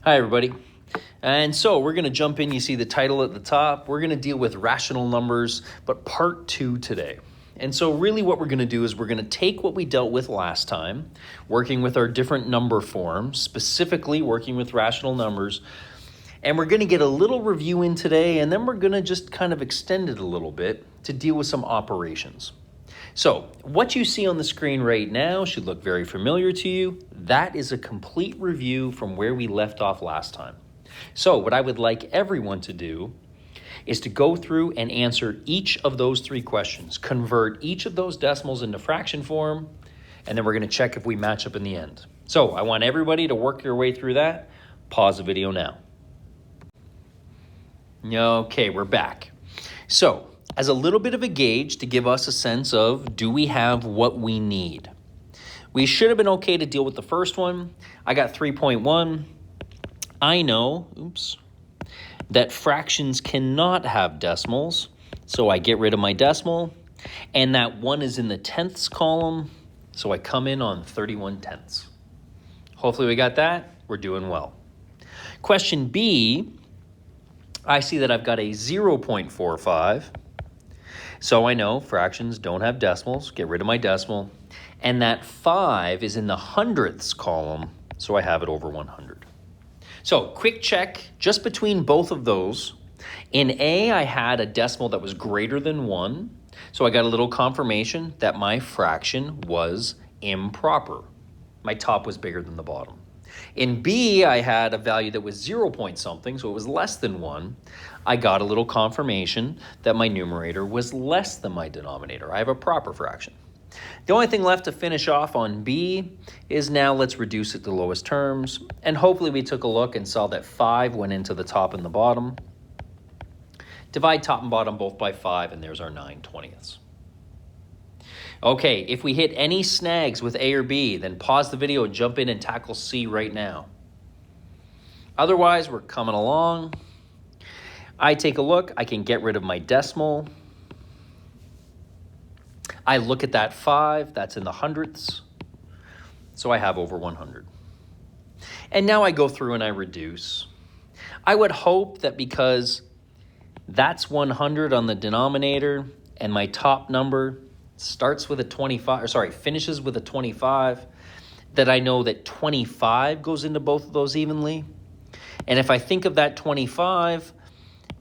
Hi, everybody. And so we're going to jump in. You see the title at the top. We're going to deal with rational numbers, but part 2 today. And so really what we're going to do is we're going to take what we dealt with last time, working with our different number forms, specifically working with rational numbers, and we're going to get a little review in today, and then we're going to just kind of extend it a little bit to deal with some operations. So what you see on the screen right now should look very familiar to you. That is a complete review from where we left off last time. So what I would like everyone to do is to go through and answer each of those 3 questions, convert each of those decimals into fraction form, and then we're going to check if we match up in the end. So I want everybody to work your way through that. Pause the video now. Okay, we're back. So as a little bit of a gauge to give us a sense of, do we have what we need? We should have been okay to deal with the first one. I got 3.1. I know, that fractions cannot have decimals, so I get rid of my decimal, and that 1 is in the tenths column, so I come in on 31 tenths. Hopefully we got that. We're doing well. Question B, I see that I've got a 0.45. So I know fractions don't have decimals, get rid of my decimal, and that 5 is in the hundredths column, so I have it over 100. So quick check just between both of those. In A, I had a decimal that was greater than 1, so I got a little confirmation that my fraction was improper. My top was bigger than the bottom. In B, I had a value that was 0 point something, so it was less than 1. I got a little confirmation that my numerator was less than my denominator. I have a proper fraction. The only thing left to finish off on B is now let's reduce it to lowest terms. And hopefully we took a look and saw that 5 went into the top and the bottom. Divide top and bottom both by 5, and there's our 9/20. Okay, if we hit any snags with A or B, then pause the video and jump in and tackle C right now. Otherwise, we're coming along. I take a look, I can get rid of my decimal. I look at that 5, that's in the hundredths, so I have over 100. And now I go through and I reduce. I would hope that because that's 100 on the denominator and my top number starts with a 25, finishes with a 25, that I know that 25 goes into both of those evenly. And if I think of that 25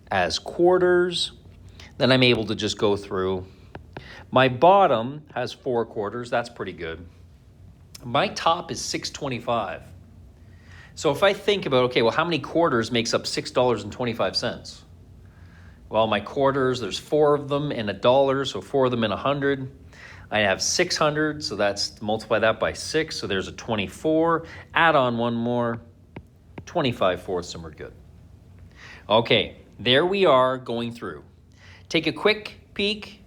as quarters, then I'm able to just go through. My bottom has 4 quarters. That's pretty good. My top is $6.25. So if I think about, okay, well, how many quarters makes up $6.25? Well, my quarters, there's 4 of them in $1, so 4 of them in 100. I have 600, so that's multiply that by 6, so there's a 24. Add on 1 more, 25/4, and we're good. Okay, there we are going through. Take a quick peek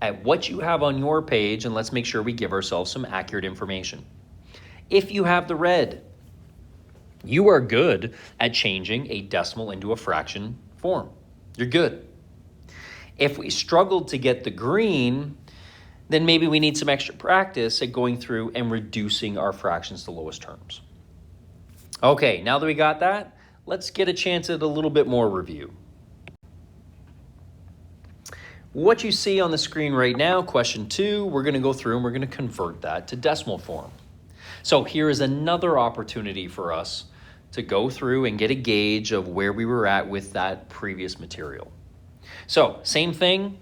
at what you have on your page, and let's make sure we give ourselves some accurate information. If you have the red, you are good at changing a decimal into a fraction form. You're good. If we struggled to get the green, then maybe we need some extra practice at going through and reducing our fractions to lowest terms. Okay, now that we got that, let's get a chance at a little bit more review. What you see on the screen right now, question 2, we're going to go through and we're going to convert that to decimal form. So here is another opportunity for us to go through and get a gauge of where we were at with that previous material. So same thing.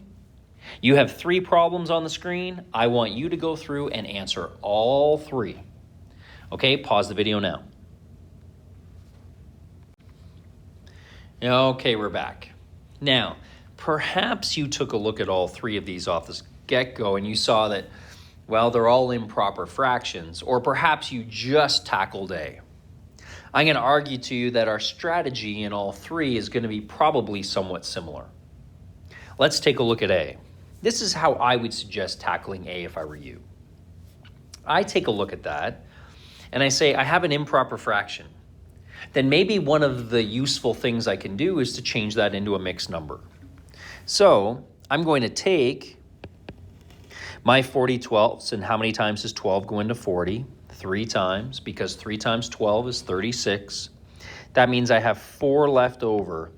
You have 3 problems on the screen. I want you to go through and answer all 3. Okay, pause the video now. Okay, we're back. Now, perhaps you took a look at all 3 of these off the get-go and you saw that, well, they're all improper fractions, or perhaps you just tackled A. I'm going to argue to you that our strategy in all 3 is going to be probably somewhat similar. Let's take a look at A. This is how I would suggest tackling A if I were you. I take a look at that and I say, I have an improper fraction. Then maybe one of the useful things I can do is to change that into a mixed number. So I'm going to take my 40/12ths, and how many times does 12 go into 40? 3 times, because 3 times 12 is 36. That means I have 4 left over.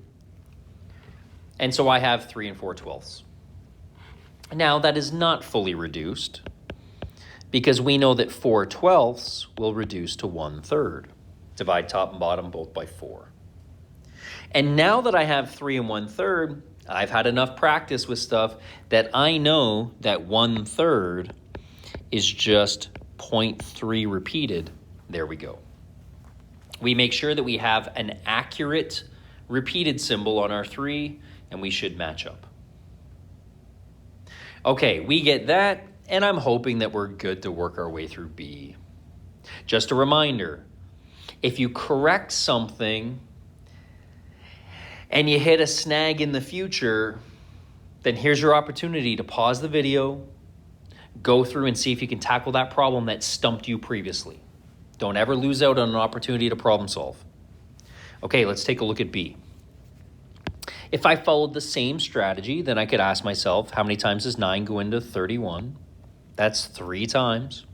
And so I have 3 4/12. Now, that is not fully reduced because we know that 4/12 will reduce to 1/3. Divide top and bottom both by 4. And now that I have 3 1/3, I've had enough practice with stuff that I know that 1/3 is just 0.3 repeated. There we go. We make sure that we have an accurate repeated symbol on our 3, and we should match up. Okay, we get that, and I'm hoping that we're good to work our way through B. Just a reminder, if you correct something and you hit a snag in the future, then here's your opportunity to pause the video, go through and see if you can tackle that problem that stumped you previously. Don't ever lose out on an opportunity to problem solve. Okay, let's take a look at B. If I followed the same strategy, then I could ask myself, how many times does 9 go into 31? That's 3 times.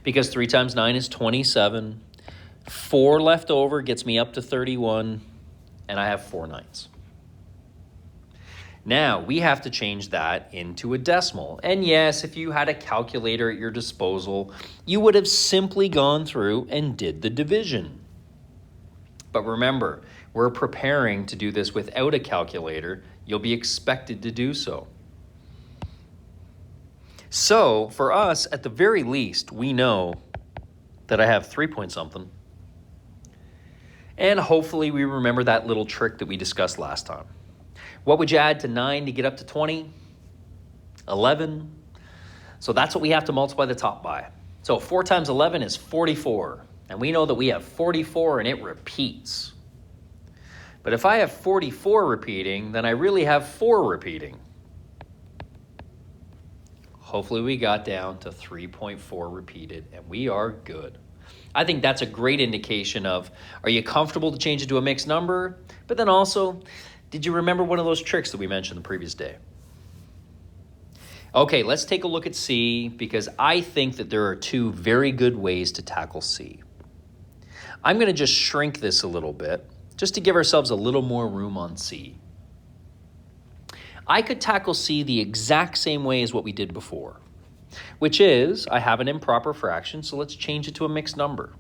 Because 3 times 9 is 27. 4 left over gets me up to 31, and I have 4 9s. Now, we have to change that into a decimal. And yes, if you had a calculator at your disposal, you would have simply gone through and did the division. But remember, we're preparing to do this without a calculator. You'll be expected to do so. So, for us, at the very least, we know that I have 3 point something. And hopefully we remember that little trick that we discussed last time. What would you add to 9 to get up to 20? 11. So that's what we have to multiply the top by. So 4 times 11 is 44. And we know that we have 44 and it repeats. But if I have 44 repeating, then I really have 4 repeating. Hopefully we got down to 3.4 repeated, and we are good. I think that's a great indication of, are you comfortable to change it to a mixed number? But then also, did you remember one of those tricks that we mentioned the previous day? Okay, let's take a look at C, because I think that there are 2 very good ways to tackle C. I'm going to just shrink this a little bit, just to give ourselves a little more room on C. I could tackle C the exact same way as what we did before, which is I have an improper fraction, so let's change it to a mixed number.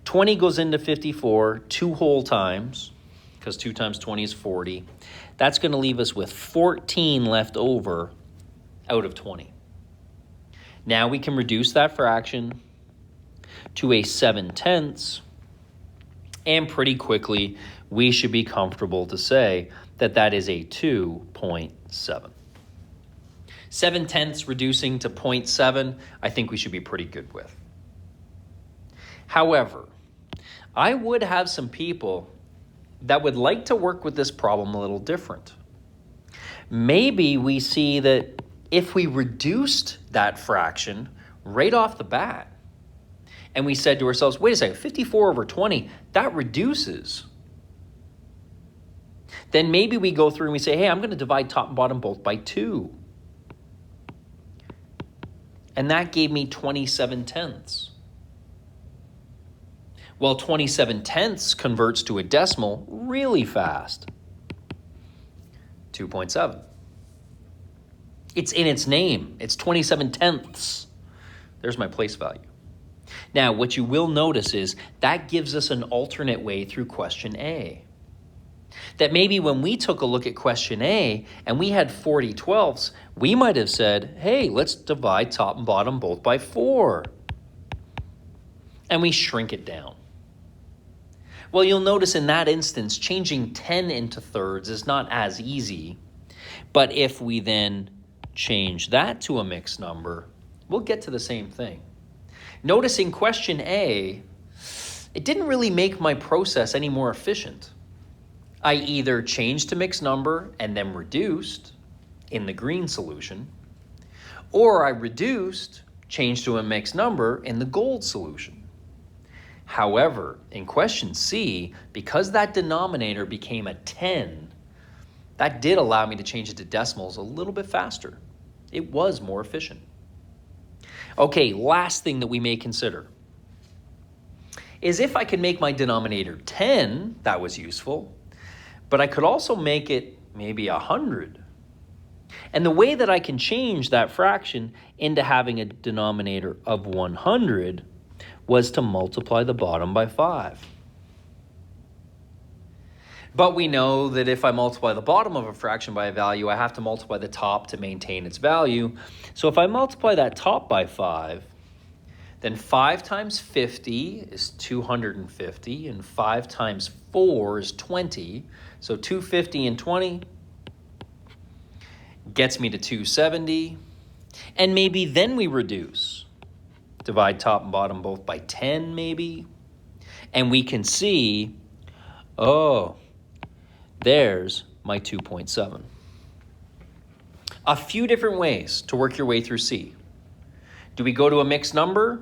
20 goes into 54 2 whole times, because 2 times 20 is 40. That's going to leave us with 14 left over out of 20. Now we can reduce that fraction to a 7/10, and pretty quickly we should be comfortable to say that that is a 2.7. 7/10 reducing to 0.7, I think we should be pretty good with. However, I would have some people that would like to work with this problem a little different. Maybe we see that if we reduced that fraction right off the bat, and we said to ourselves, wait a second, 54 over 20, that reduces. Then maybe we go through and we say, hey, I'm going to divide top and bottom both by 2. And that gave me 27/10. Well, 27/10 converts to a decimal really fast. 2.7. It's in its name. It's 27/10. There's my place value. Now, what you will notice is that gives us an alternate way through question A. That maybe when we took a look at question A and we had 40/12, we might have said, hey, let's divide top and bottom both by 4. And we shrink it down. Well, you'll notice in that instance, changing 10 into thirds is not as easy. But if we then change that to a mixed number, we'll get to the same thing. Notice in question A, it didn't really make my process any more efficient. I either changed to mixed number and then reduced in the green solution, or I reduced, changed to a mixed number in the gold solution. However, in question C, because that denominator became a 10, that did allow me to change it to decimals a little bit faster. It was more efficient. Okay, last thing that we may consider. is if I could make my denominator 10, that was useful, but I could also make it maybe 100. And the way that I can change that fraction into having a denominator of 100 was to multiply the bottom by 5. But we know that if I multiply the bottom of a fraction by a value, I have to multiply the top to maintain its value. So if I multiply that top by 5, then 5 times 50 is 250, and 5 times 4 is 20. So 250 and 20 gets me to 270. And maybe then we reduce. Divide top and bottom both by 10 maybe. And we can see, oh, there's my 2.7. A few different ways to work your way through C. Do we go to a mixed number?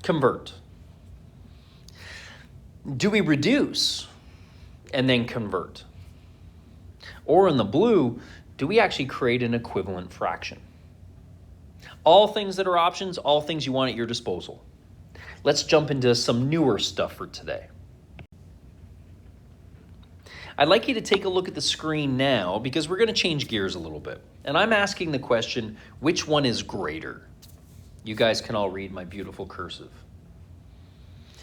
Convert. Do we reduce and then convert? Or in the blue, do we actually create an equivalent fraction? All things that are options, all things you want at your disposal. Let's jump into some newer stuff for today. I'd like you to take a look at the screen now because we're going to change gears a little bit. And I'm asking the question, which one is greater? You guys can all read my beautiful cursive.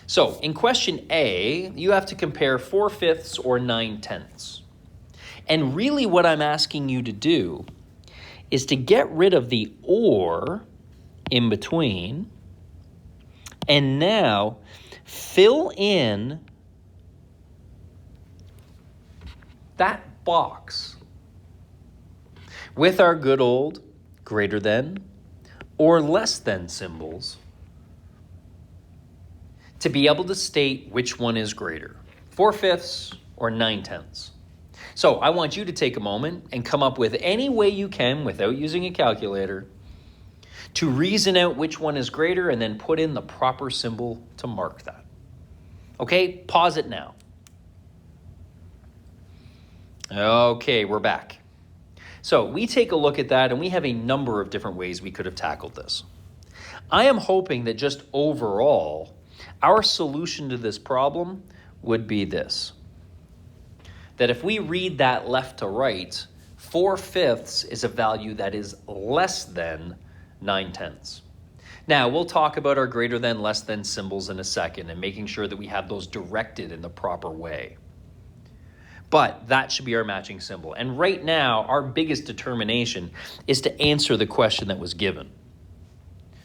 So in question A, you have to compare 4/5 or 9/10. And really what I'm asking you to do is to get rid of the or in between and now fill in that box with our good old greater than or less than symbols to be able to state which one is greater, 4/5 or 9/10. So I want you to take a moment and come up with any way you can without using a calculator to reason out which one is greater and then put in the proper symbol to mark that. Okay, pause it now. Okay, we're back. So we take a look at that and we have a number of different ways we could have tackled this. I am hoping that just overall, our solution to this problem would be this. That if we read that left to right, 4/5 is a value that is less than 9/10. Now, we'll talk about our greater than, less than symbols in a second and making sure that we have those directed in the proper way. But that should be our matching symbol. And right now, our biggest determination is to answer the question that was given.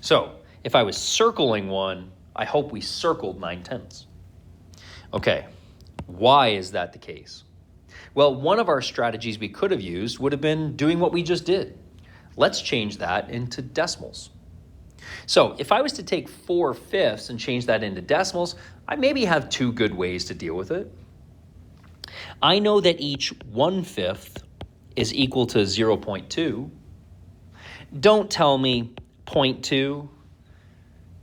So if I was circling one, I hope we circled 9/10. Okay, why is that the case? Well, one of our strategies we could have used would have been doing what we just did. Let's change that into decimals. So if I was to take 4/5 and change that into decimals, I maybe have two good ways to deal with it. I know that each 1/5 is equal to 0.2. Don't tell me 0.2.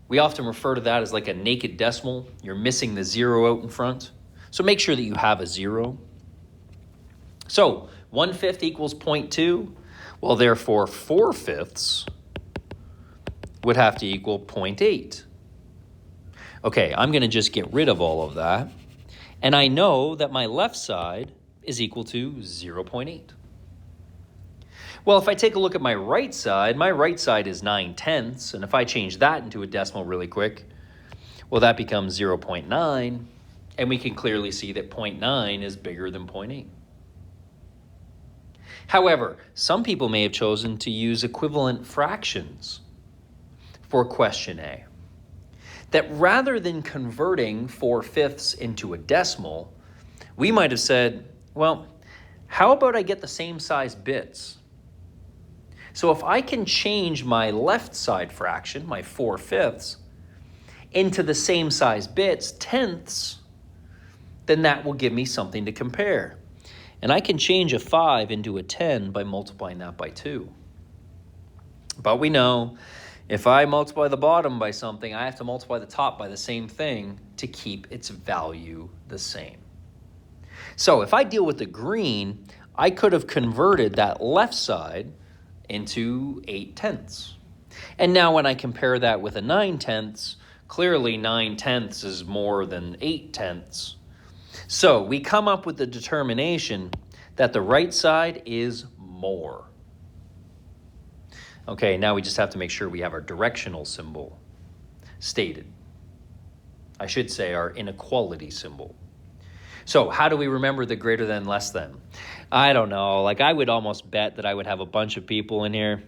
We often refer to that as like a naked decimal. You're missing the 0 out in front. So make sure that you have a 0. So 1/5 equals 0.2. Well, therefore 4/5 would have to equal 0.8. Okay, I'm going to just get rid of all of that. And I know that my left side is equal to 0.8. Well, if I take a look at my right side is 9/10. And if I change that into a decimal really quick, well, that becomes 0.9. And we can clearly see that 0.9 is bigger than 0.8. However, some people may have chosen to use equivalent fractions for question A. That rather than converting 4/5 into a decimal, we might have said, well, how about I get the same size bits? So if I can change my left side fraction, my 4/5, into the same size bits, tenths, then that will give me something to compare. And I can change a 5 into a 10 by multiplying that by 2. But we know if I multiply the bottom by something, I have to multiply the top by the same thing to keep its value the same. So if I deal with the green, I could have converted that left side into 8/10. And now when I compare that with a 9/10, Clearly 9/10 is more than 8/10. So we come up with the determination that the right side is more. Okay, now we just have to make sure we have our directional symbol stated. I should say our inequality symbol. So how do we remember the greater than, less than? I don't know. Like, I would almost bet that I would have a bunch of people in here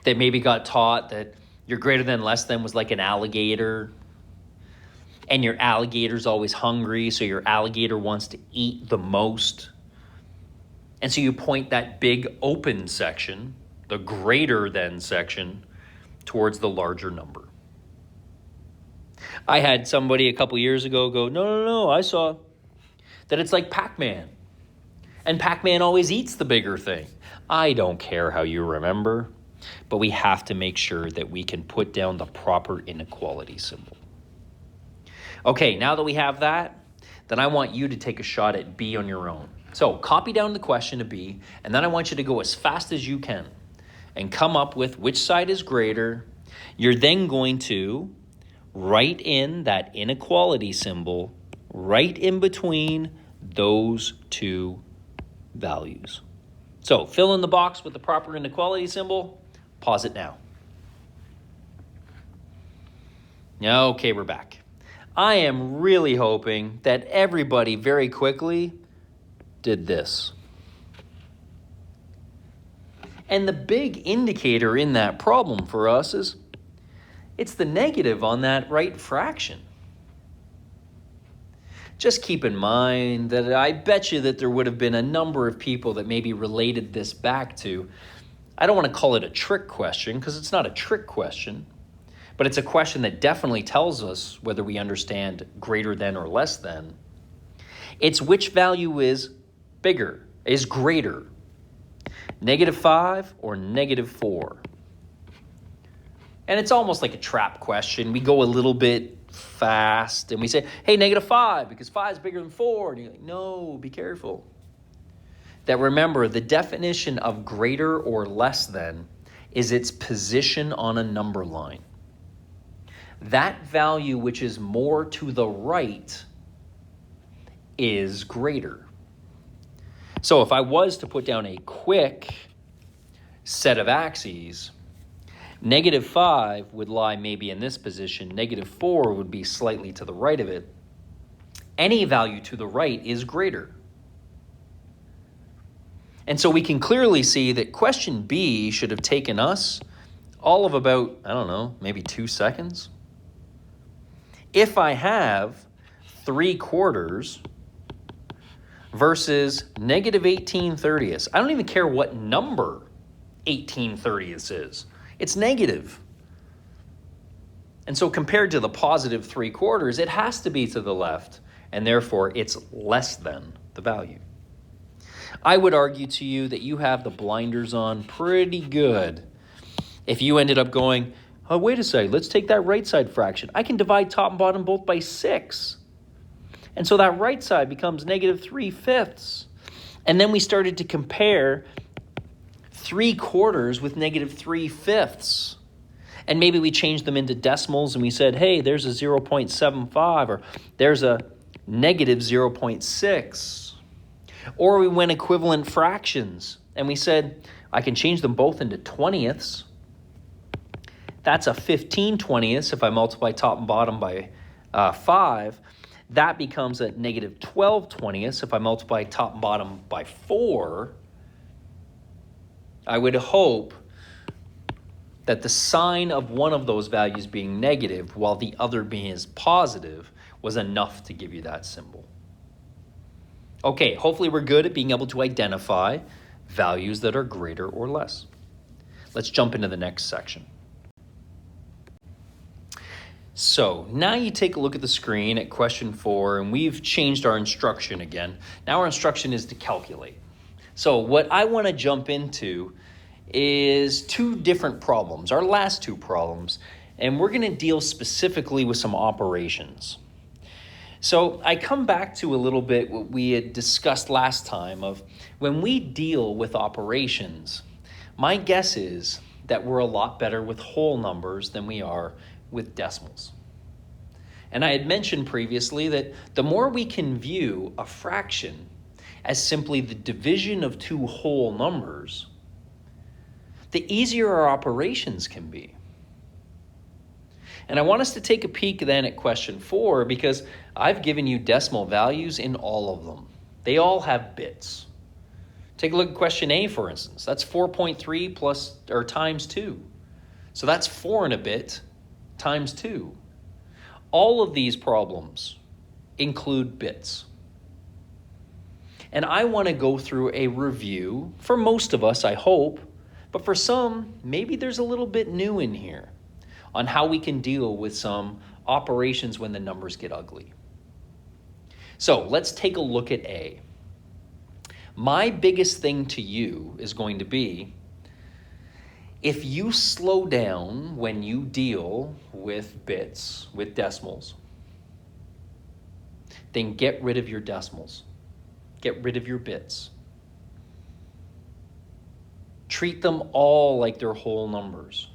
that maybe got taught that your greater than, less than was like an alligator, and your alligator's always hungry, so your alligator wants to eat the most. And so you point that big open section, the greater than section, towards the larger number. I had somebody a couple years ago go, no, I saw that it's like Pac-Man. And Pac-Man always eats the bigger thing. I don't care how you remember, but we have to make sure that we can put down the proper inequality symbol. Okay, now that we have that, then I want you to take a shot at B on your own. So copy down the question to B, and then I want you to go as fast as you can and come up with which side is greater. You're then going to write in that inequality symbol right in between those two values. So fill in the box with the proper inequality symbol. Pause it now. Okay, we're back. I am really hoping that everybody very quickly did this. And the big indicator in that problem for us is it's the negative on that right fraction. Just keep in mind that I bet you that there would have been a number of people that maybe related this back to, I don't want to call it a trick question because it's not a trick question, but it's a question that definitely tells us whether we understand greater than or less than. It's which value is bigger, is greater, -5 or -4. And it's almost like a trap question. We go a little bit fast and we say, hey, -5 because 5 is bigger than 4. And you're like, no, be careful. That remember, the definition of greater or less than is its position on a number line. That value which is more to the right is greater. So if I was to put down a quick set of axes, -5 would lie maybe in this position, -4 would be slightly to the right of it. Any value to the right is greater. And so we can clearly see that question B should have taken us all of about, I don't know, maybe 2 seconds. If I have 3/4 versus -18/30, I don't even care what number 18/30 is. It's negative. And so compared to the positive 3/4, it has to be to the left, and therefore it's less than the value. I would argue to you that you have the blinders on pretty good if you ended up going, oh, wait a second, let's take that right side fraction. I can divide top and bottom both by 6. And so that right side becomes -3/5. And then we started to compare 3/4 with -3/5. And maybe we changed them into decimals and we said, hey, there's a 0.75 or there's a -0.6. Or we went equivalent fractions and we said, I can change them both into 20ths. That's a 15/20 if I multiply top and bottom by 5. That becomes a -12/20 if I multiply top and bottom by 4. I would hope that the sign of one of those values being negative while the other being positive was enough to give you that symbol. Okay, hopefully we're good at being able to identify values that are greater or less. Let's jump into the next section. So now you take a look at the screen at question 4, and we've changed our instruction again. Now our instruction is to calculate. So what I want to jump into is 2 different problems, our last 2 problems, and we're going to deal specifically with some operations. So I come back to a little bit what we had discussed last time of when we deal with operations, my guess is that we're a lot better with whole numbers than we are with decimals. And I had mentioned previously that the more we can view a fraction as simply the division of two whole numbers, the easier our operations can be. And I want us to take a peek then at question 4, because I've given you decimal values in all of them. They all have bits. Take a look at question A, for instance. That's 4.3 plus or times 2. So that's 4 and a bit times 2. All of these problems include bits. And I want to go through a review, for most of us, I hope, but for some, maybe there's a little bit new in here on how we can deal with some operations when the numbers get ugly. So let's take a look at A. My biggest thing to you is going to be, if you slow down when you deal with bits, with decimals, then get rid of your decimals. Get rid of your bits. Treat them all like they're whole numbers.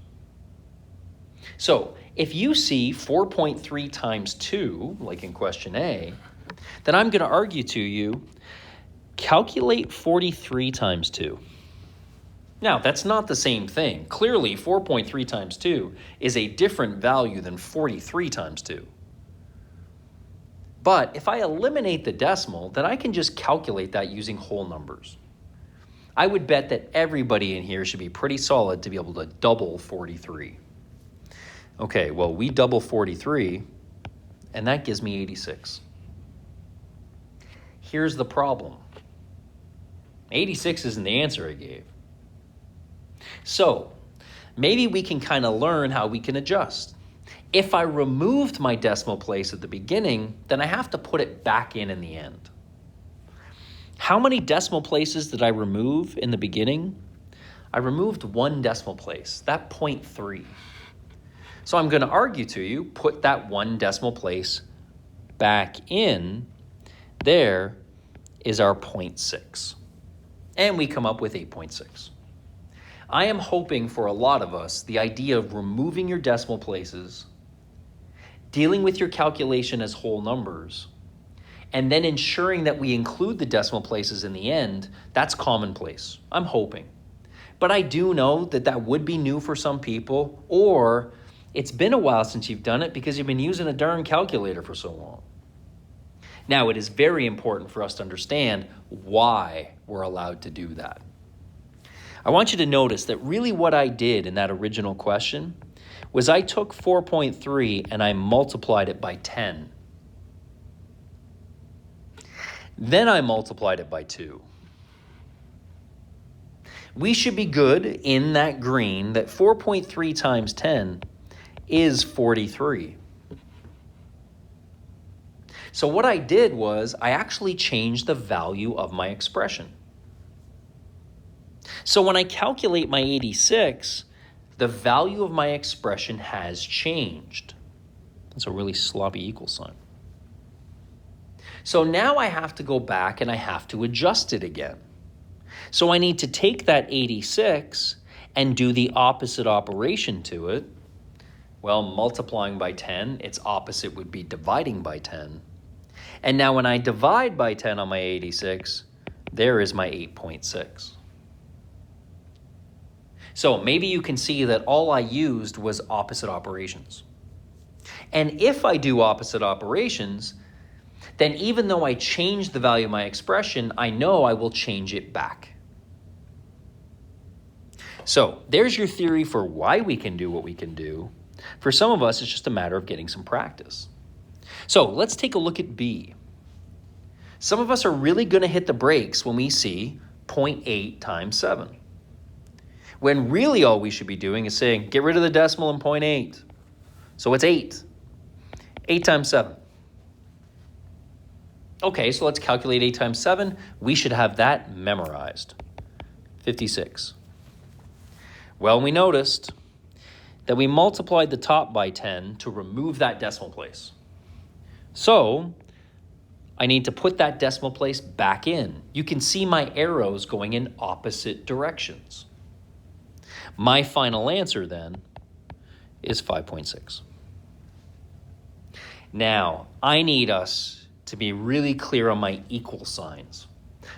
So if you see 4.3 times 2, like in question A, then I'm going to argue to you, calculate 43 times 2. Now, that's not the same thing. Clearly, 4.3 times 2 is a different value than 43 times 2. But if I eliminate the decimal, then I can just calculate that using whole numbers. I would bet that everybody in here should be pretty solid to be able to double 43. Okay, well, we double 43, and that gives me 86. Here's the problem. 86 isn't the answer I gave. So maybe we can kind of learn how we can adjust. If I removed my decimal place at the beginning, then I have to put it back in the end. How many decimal places did I remove in the beginning? I removed one decimal place, that 0.3. So I'm going to argue to you, put that one decimal place back in. There is our 0.6. And we come up with 8.6. I am hoping for a lot of us, the idea of removing your decimal places, dealing with your calculation as whole numbers, and then ensuring that we include the decimal places in the end, that's commonplace. I'm hoping. But I do know that that would be new for some people, or it's been a while since you've done it because you've been using a darn calculator for so long. Now, it is very important for us to understand why we're allowed to do that. I want you to notice that really what I did in that original question was I took 4.3 and I multiplied it by 10. Then I multiplied it by 2. We should be good in that green that 4.3 times 10 is 43. So what I did was I actually changed the value of my expression. So when I calculate my 86, the value of my expression has changed. That's a really sloppy equal sign. So now I have to go back and I have to adjust it again. So I need to take that 86 and do the opposite operation to it. Well, multiplying by 10, its opposite would be dividing by 10. And now when I divide by 10 on my 86, there is my 8.6. So maybe you can see that all I used was opposite operations. And if I do opposite operations, then even though I change the value of my expression, I know I will change it back. So there's your theory for why we can do what we can do. For some of us, it's just a matter of getting some practice. So let's take a look at B. Some of us are really going to hit the brakes when we see 0.8 times 7. When really all we should be doing is saying, get rid of the decimal in 0.8. So it's 8. 8 times 7. Okay, so let's calculate 8 times 7. We should have that memorized. 56. Well, we noticed that we multiplied the top by 10 to remove that decimal place. So I need to put that decimal place back in. You can see my arrows going in opposite directions. My final answer then is 5.6. Now, I need us to be really clear on my equal signs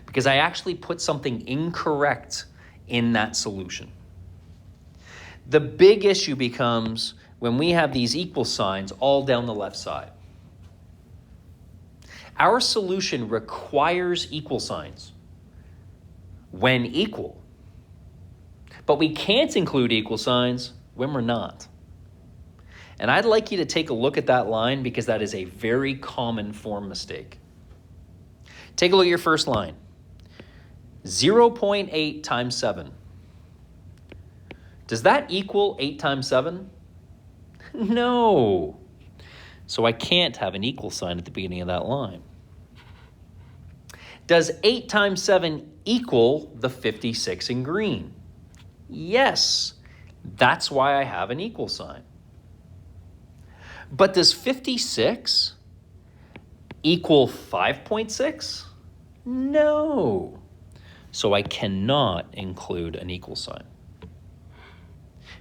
because I actually put something incorrect in that solution. The big issue becomes when we have these equal signs all down the left side. Our solution requires equal signs when equal, but we can't include equal signs when we're not. And I'd like you to take a look at that line because that is a very common form mistake. Take a look at your first line. 0.8 times 7. Does that equal 8 times 7? No. So I can't have an equal sign at the beginning of that line. Does 8 times 7 equal the 56 in green? Yes. That's why I have an equal sign. But does 56 equal 5.6? No. So I cannot include an equal sign.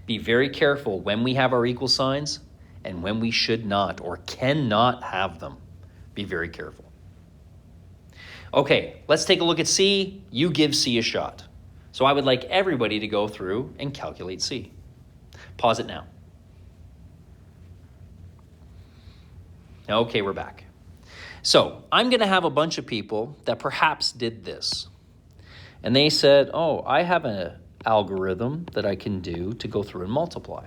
Be very careful when we have our equal signs and when we should not or cannot have them. Be very careful. Okay, let's take a look at C. You give C a shot. So I would like everybody to go through and calculate C. Pause it now. Okay, we're back. So I'm going to have a bunch of people that perhaps did this. And they said, oh, I have an algorithm that I can do to go through and multiply.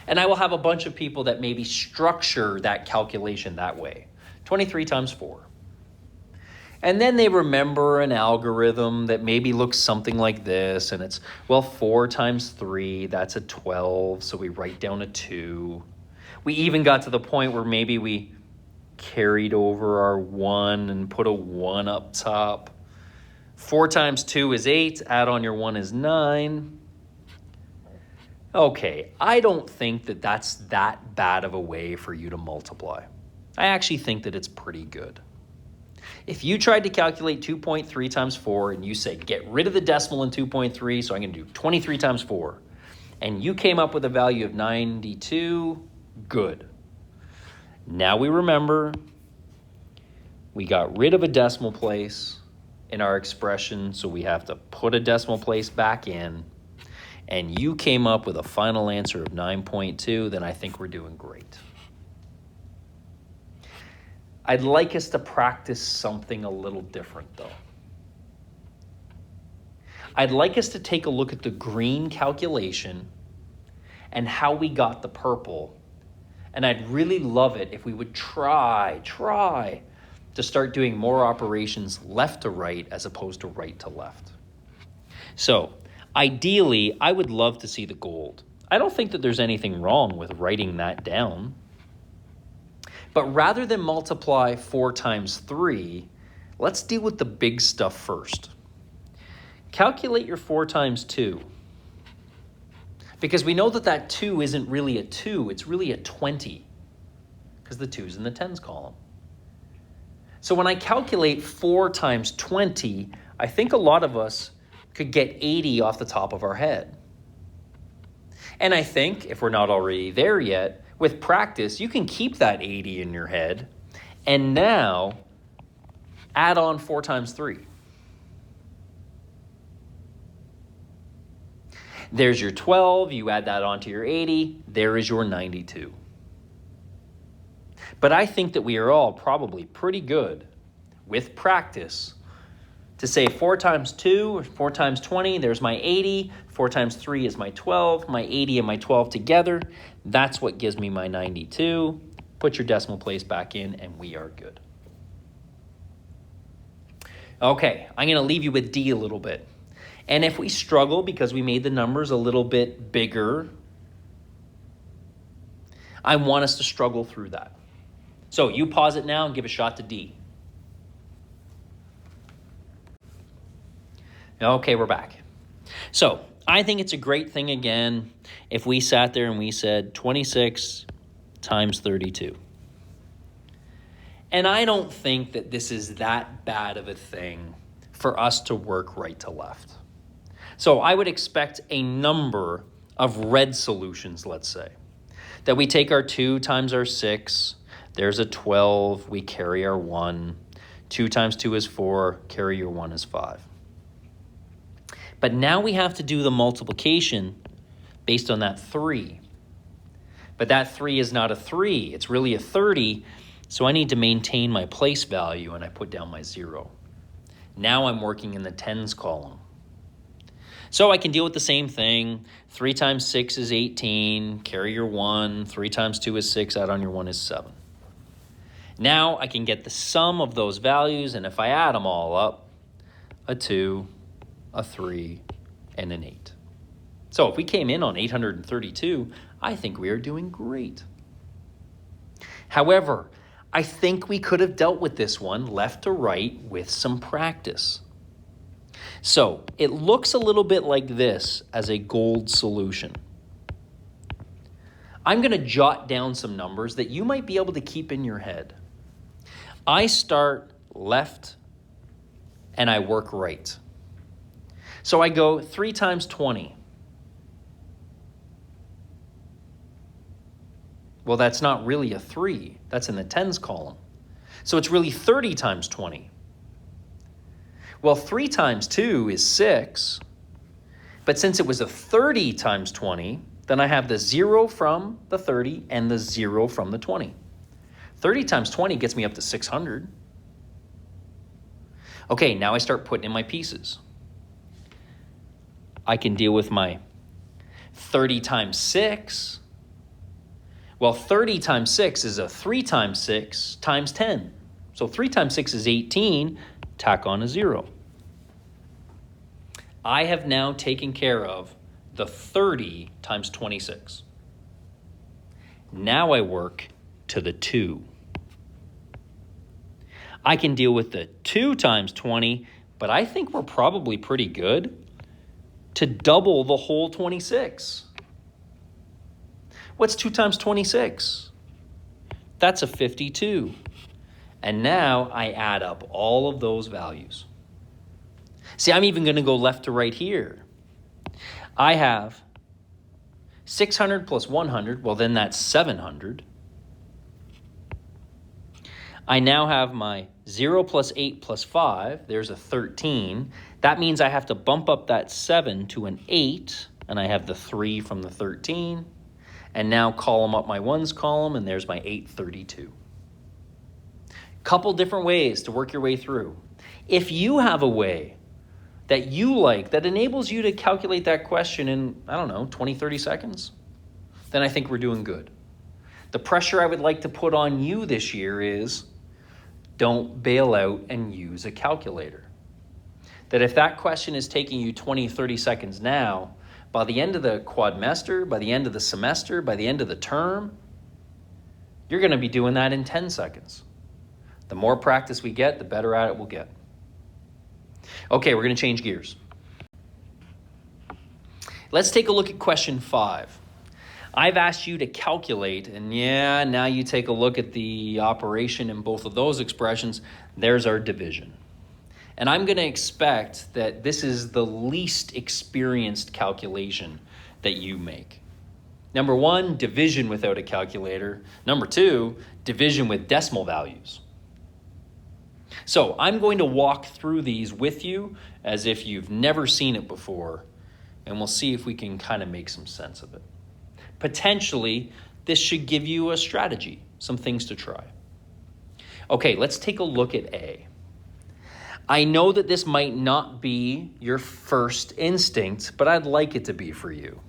And I will have a bunch of people that maybe structure that calculation that way. 23 times 4. And then they remember an algorithm that maybe looks something like this. And it's, well, 4 times 3, that's a 12. So we write down a 2. We even got to the point where maybe we carried over our 1 and put a 1 up top. 4 times 2 is 8. Add on your 1 is 9. Okay, I don't think that that's that bad of a way for you to multiply. I actually think that it's pretty good. If you tried to calculate 2.3 times 4 and you say, get rid of the decimal in 2.3, so I'm going to do 23 times 4, and you came up with a value of 92, good. Now we remember we got rid of a decimal place in our expression, so we have to put a decimal place back in, and you came up with a final answer of 9.2, then I think we're doing great. I'd like us to practice something a little different, though. I'd like us to take a look at the green calculation and how we got the purple. And I'd really love it if we would try to start doing more operations left to right as opposed to right to left. So ideally, I would love to see the gold. I don't think that there's anything wrong with writing that down. But rather than multiply 4 times 3, let's deal with the big stuff first. Calculate your 4 times 2. Because we know that that 2 isn't really a 2, it's really a 20. Because the 2's in the tens column. So when I calculate 4 times 20, I think a lot of us could get 80 off the top of our head. And I think, if we're not already there yet, with practice, you can keep that 80 in your head and now add on 4 times 3. There's your 12, you add that onto your 80, there is your 92. But I think that we are all probably pretty good with practice to say 4 times 2 or 4 times 20, there's my 80, 4 times 3 is my 12, my 80 and my 12 together, that's what gives me my 92. Put your decimal place back in and we are good. Okay, I'm going to leave you with D a little bit. And if we struggle because we made the numbers a little bit bigger, I want us to struggle through that. So you pause it now and give a shot to D. Okay, we're back. So I think it's a great thing, again, if we sat there and we said 26 times 32. And I don't think that this is that bad of a thing for us to work right to left. So I would expect a number of red solutions, let's say, that we take our 2 times our 6, there's a 12, we carry our 1. 2 times 2 is 4, carry your 1 is 5. But now we have to do the multiplication based on that 3. But that 3 is not a 3, it's really a 30, so I need to maintain my place value, and I put down my 0. Now I'm working in the tens column. So I can deal with the same thing. 3 times 6 is 18, carry your 1. 3 times 2 is 6, add on your 1 is 7. Now I can get the sum of those values, and if I add them all up, a 2, a 3, and an 8. So if we came in on 832, I think we are doing great. However, I think we could have dealt with this one left to right with some practice. So it looks a little bit like this as a gold solution. I'm going to jot down some numbers that you might be able to keep in your head. I start left and I work right. So I go 3 times 20. Well, that's not really a 3. That's in the tens column. So it's really 30 times 20. Well, 3 times 2 is 6. But since it was a 30 times 20, then I have the 0 from the 30 and the 0 from the 20. 30 times 20 gets me up to 600. Okay, now I start putting in my pieces. I can deal with my 30 times 6. Well, 30 times 6 is a 3 times 6 times 10. So 3 times 6 is 18, tack on a 0. I have now taken care of the 30 times 26. Now I work to the 2. I can deal with the 2 times 20, but I think we're probably pretty good to double the whole 26. What's 2 times 26? That's a 52. And now I add up all of those values. See, I'm even going to go left to right here. I have 600 plus 100. Well, then that's 700. I now have my 0 plus 8 plus 5. There's a 13. That means I have to bump up that 7 to an 8. And I have the 3 from the 13. And now column up my ones column, and there's my 832. Couple different ways to work your way through. If you have a way that you like that enables you to calculate that question in, 20, 30 seconds, then I think we're doing good. The pressure I would like to put on you this year is don't bail out and use a calculator. That if that question is taking you 20, 30 seconds now, by the end of the quadmester, by the end of the semester, by the end of the term, you're going to be doing that in 10 seconds. The more practice we get, the better at it we'll get. Okay, we're going to change gears. Let's take a look at question 5. I've asked you to calculate, and now you take a look at the operation in both of those expressions. There's our division. And I'm going to expect that this is the least experienced calculation that you make. Number 1, division without a calculator. Number 2, division with decimal values. So I'm going to walk through these with you as if you've never seen it before, and we'll see if we can kind of make some sense of it. Potentially, this should give you a strategy, some things to try. Okay, let's take a look at A. I know that this might not be your first instinct, but I'd like it to be for you.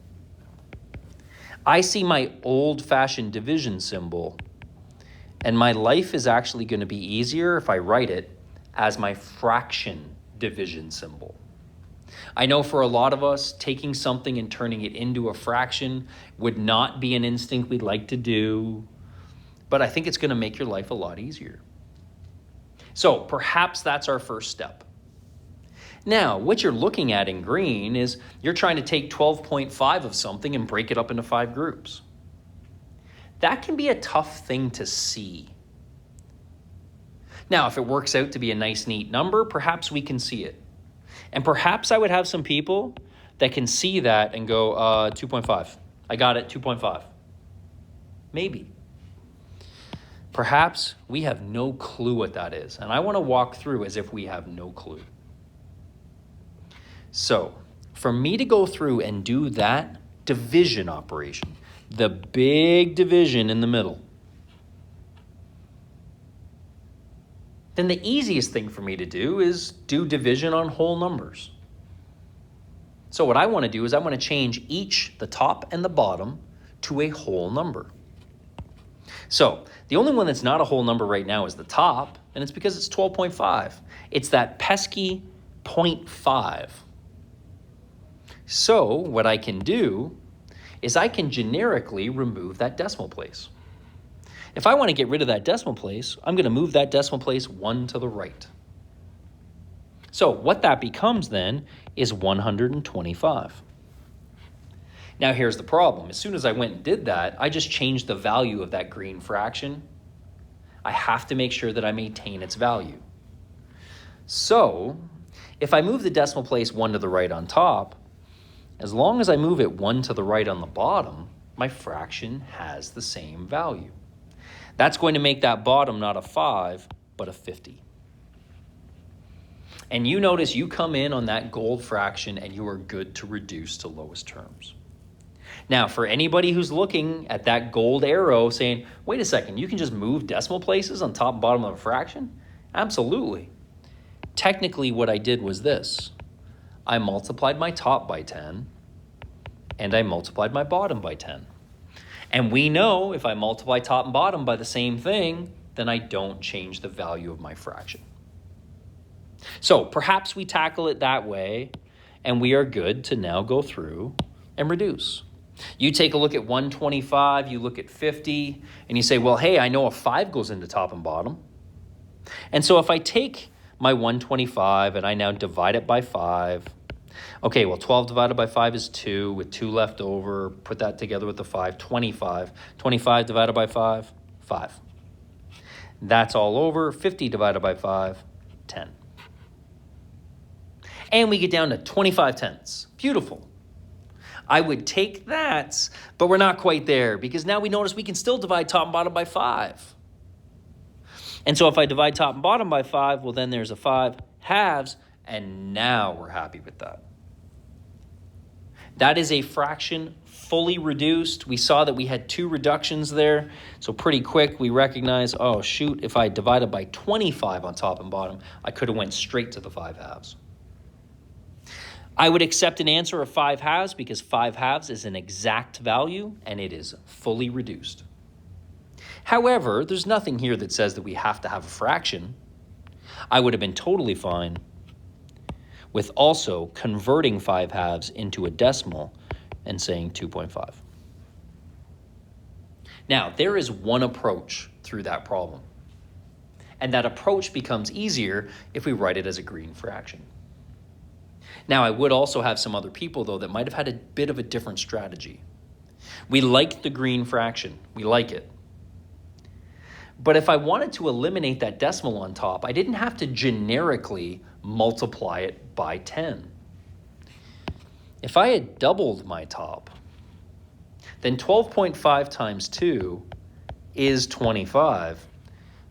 I see my old-fashioned division symbol, and my life is actually going to be easier if I write it as my fraction division symbol. I know for a lot of us, taking something and turning it into a fraction would not be an instinct we'd like to do, but I think it's going to make your life a lot easier. So perhaps that's our first step. Now, what you're looking at in green is you're trying to take 12.5 of something and break it up into 5 groups. That can be a tough thing to see. Now, if it works out to be a nice, neat number, perhaps we can see it. And perhaps I would have some people that can see that and go, 2.5. I got it, 2.5. Maybe. Perhaps we have no clue what that is. And I want to walk through as if we have no clue. So, for me to go through and do that division operation, the big division in the middle, then the easiest thing for me to do is do division on whole numbers. So what I want to do is I want to change each, the top and the bottom, to a whole number. So the only one that's not a whole number right now is the top, and it's because it's 12.5. It's that pesky 0.5. So what I can do is I can generically remove that decimal place. If I want to get rid of that decimal place, I'm going to move that decimal place 1 to the right. So what that becomes then is 125. Now here's the problem. As soon as I went and did that, I just changed the value of that green fraction. I have to make sure that I maintain its value. So if I move the decimal place 1 to the right on top, as long as I move it 1 to the right on the bottom, my fraction has the same value. That's going to make that bottom not a 5, but a 50. And you notice you come in on that gold fraction and you are good to reduce to lowest terms. Now, for anybody who's looking at that gold arrow saying, wait a second, you can just move decimal places on top and bottom of a fraction? Absolutely. Technically, what I did was this. I multiplied my top by 10, and I multiplied my bottom by 10. And we know if I multiply top and bottom by the same thing, then I don't change the value of my fraction. So perhaps we tackle it that way, and we are good to now go through and reduce. You take a look at 125, you look at 50, and you say, well, hey, I know a 5 goes into top and bottom. And so if I take my 125 and I now divide it by 5, okay, well, 12 divided by 5 is 2, with 2 left over. Put that together with the 5, 25. 25 divided by 5, 5. That's all over. 50 divided by 5, 10. And we get down to 25 tenths. Beautiful. I would take that, but we're not quite there because now we notice we can still divide top and bottom by 5. And so if I divide top and bottom by 5, well, then there's a 5 halves, and now we're happy with that. That is a fraction fully reduced. We saw that we had 2 reductions there. So pretty quick, we recognize, oh, shoot, if I divided by 25 on top and bottom, I could have went straight to the 5 halves. I would accept an answer of 5 halves because 5 halves is an exact value and it is fully reduced. However, there's nothing here that says that we have to have a fraction. I would have been totally fine with also converting 5 halves into a decimal and saying 2.5. Now, there is one approach through that problem. And that approach becomes easier if we write it as a green fraction. Now, I would also have some other people, though, that might have had a bit of a different strategy. We like the green fraction. We like it. But if I wanted to eliminate that decimal on top, I didn't have to generically multiply it by 10. If I had doubled my top, then 12.5 times 2 is 25.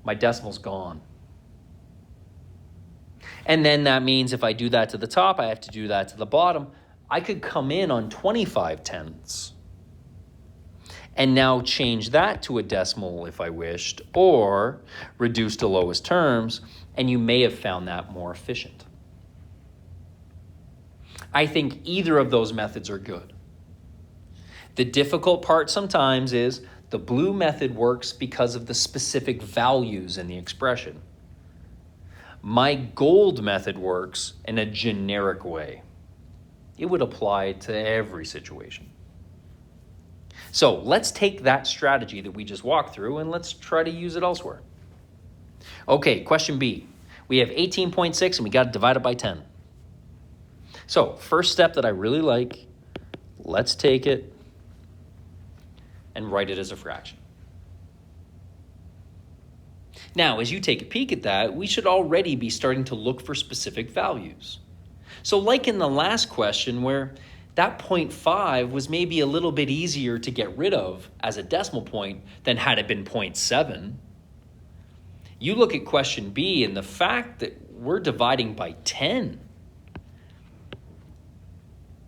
My decimal's gone. And then that means if I do that to the top, I have to do that to the bottom. I could come in on 25 tenths and now change that to a decimal if I wished, or reduce to lowest terms, and you may have found that more efficient. I think either of those methods are good. The difficult part sometimes is the blue method works because of the specific values in the expression. My gold method works in a generic way. It would apply to every situation. So let's take that strategy that we just walked through and let's try to use it elsewhere. Okay, question B. We have 18.6 and we got to divide it by 10. So first step that I really like, let's take it and write it as a fraction. Now, as you take a peek at that, we should already be starting to look for specific values. So like in the last question where that 0.5 was maybe a little bit easier to get rid of as a decimal point than had it been 0.7. You look at question B and the fact that we're dividing by 10,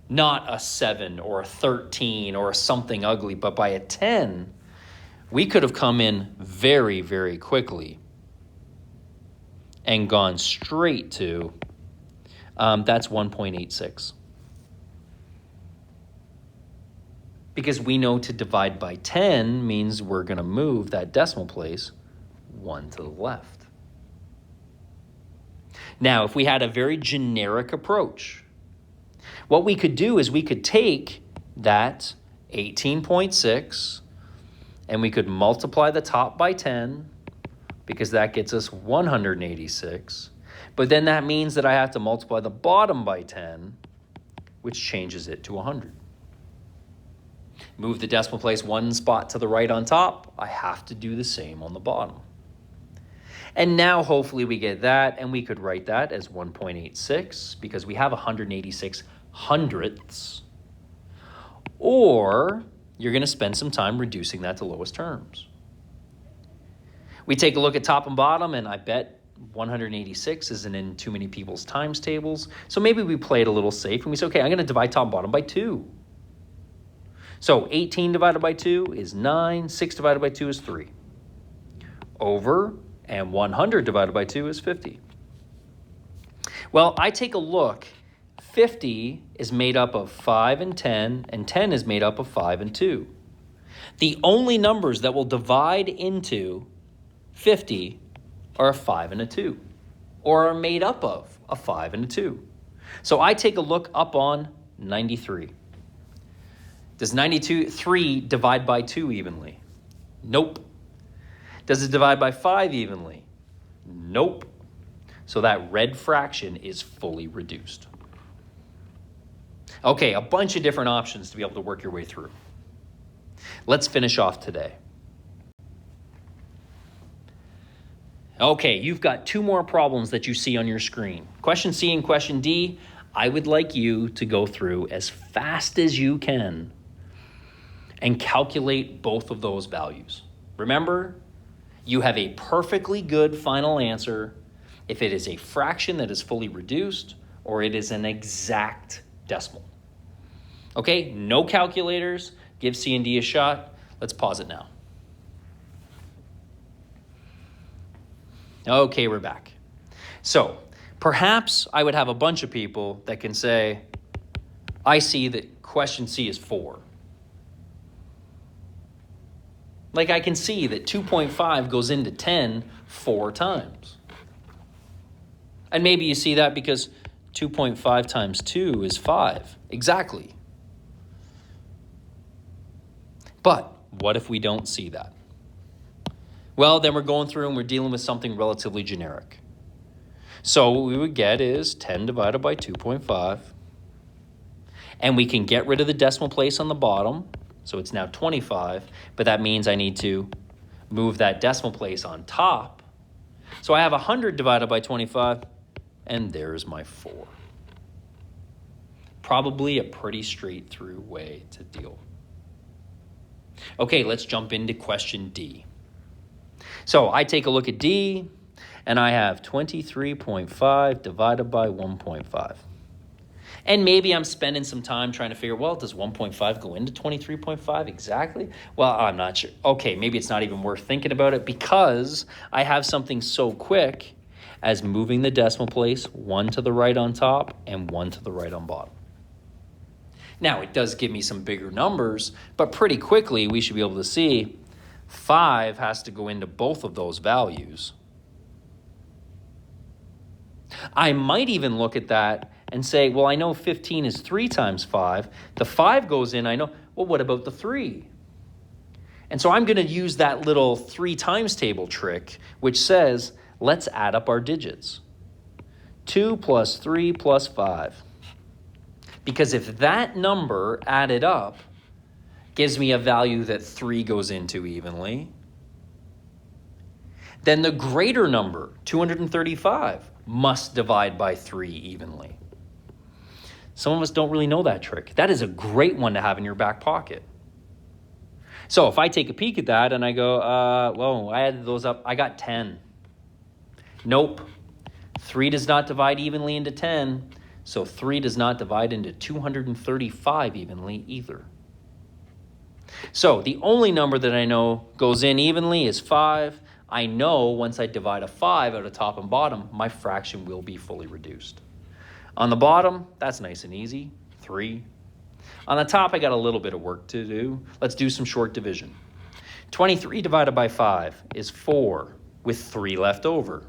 not a 7 or a 13 or something ugly, but by a 10, we could have come in very, very quickly and gone straight to, that's 1.86. Because we know to divide by 10 means we're going to move that decimal place 1 to the left. Now, if we had a very generic approach, what we could do is we could take that 18.6 and we could multiply the top by 10 because that gets us 186. But then that means that I have to multiply the bottom by 10, which changes it to 100. Move the decimal place one spot to the right on top. I have to do the same on the bottom. And now hopefully we get that, and we could write that as 1.86 because we have 186 hundredths. Or you're going to spend some time reducing that to lowest terms. We take a look at top and bottom, and I bet 186 isn't in too many people's times tables. So maybe we play it a little safe, and we say, okay, I'm going to divide top and bottom by 2. So 18 divided by 2 is 9. 6 divided by 2 is 3. Over, and 100 divided by 2 is 50. Well, I take a look. 50 is made up of 5 and 10 is made up of 5 and 2. The only numbers that will divide into 50 are a 5 and a 2, or are made up of a 5 and a 2. So I take a look up on 93. Does 3 divide by 2 evenly? Nope. Does it divide by 5 evenly? Nope. So that red fraction is fully reduced. Okay, a bunch of different options to be able to work your way through. Let's finish off today. Okay, you've got 2 more problems that you see on your screen. Question C and question D, I would like you to go through as fast as you can and calculate both of those values. Remember, you have a perfectly good final answer if it is a fraction that is fully reduced or it is an exact decimal. Okay, no calculators. Give C and D a shot. Let's pause it now. Okay, we're back. So perhaps I would have a bunch of people that can say, I see that question C is 4. Like I can see that 2.5 goes into 10 4 times. And maybe you see that because 2.5 times 2 is 5. Exactly. But what if we don't see that? Well, then we're going through and we're dealing with something relatively generic. So what we would get is 10 divided by 2.5. And we can get rid of the decimal place on the bottom. So it's now 25. But that means I need to move that decimal place on top. So I have 100 divided by 25. And there's my 4. Probably a pretty straight through way to deal. Okay, let's jump into question D. So I take a look at D, and I have 23.5 divided by 1.5. And maybe I'm spending some time trying to figure, well, does 1.5 go into 23.5 exactly? Well, I'm not sure. Okay, maybe it's not even worth thinking about it because I have something so quick as moving the decimal place 1 to the right on top and 1 to the right on bottom. Now, it does give me some bigger numbers, but pretty quickly we should be able to see 5 has to go into both of those values. I might even look at that and say, well, I know 15 is 3 times 5. The 5 goes in, I know. Well, what about the 3? And so I'm going to use that little 3 times table trick, which says, let's add up our digits. 2 plus 3 plus 5. Because if that number added up gives me a value that 3 goes into evenly, then the greater number, 235, must divide by 3 evenly. Some of us don't really know that trick. That is a great one to have in your back pocket. So if I take a peek at that and I go, well, I added those up, I got 10. Nope. 3 does not divide evenly into 10, so 3 does not divide into 235 evenly either. So the only number that I know goes in evenly is 5. I know once I divide a 5 out of top and bottom, my fraction will be fully reduced. On the bottom, that's nice and easy, 3. On the top, I got a little bit of work to do. Let's do some short division. 23 divided by 5 is 4 with 3 left over.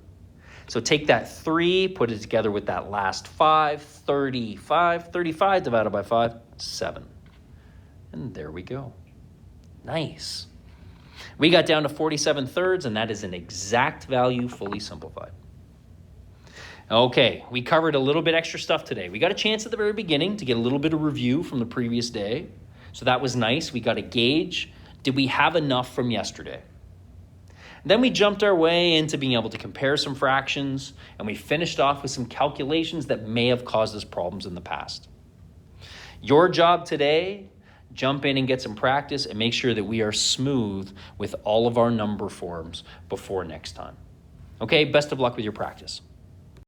So take that 3, put it together with that last 5, 35. 35 divided by 5, 7. And there we go. Nice. We got down to 47 thirds, and that is an exact value fully simplified. Okay, we covered a little bit extra stuff today. We got a chance at the very beginning to get a little bit of review from the previous day. So that was nice. We got a gauge. Did we have enough from yesterday? Then we jumped our way into being able to compare some fractions, and we finished off with some calculations that may have caused us problems in the past. Your job today, jump in and get some practice and make sure that we are smooth with all of our number forms before next time. Okay, best of luck with your practice.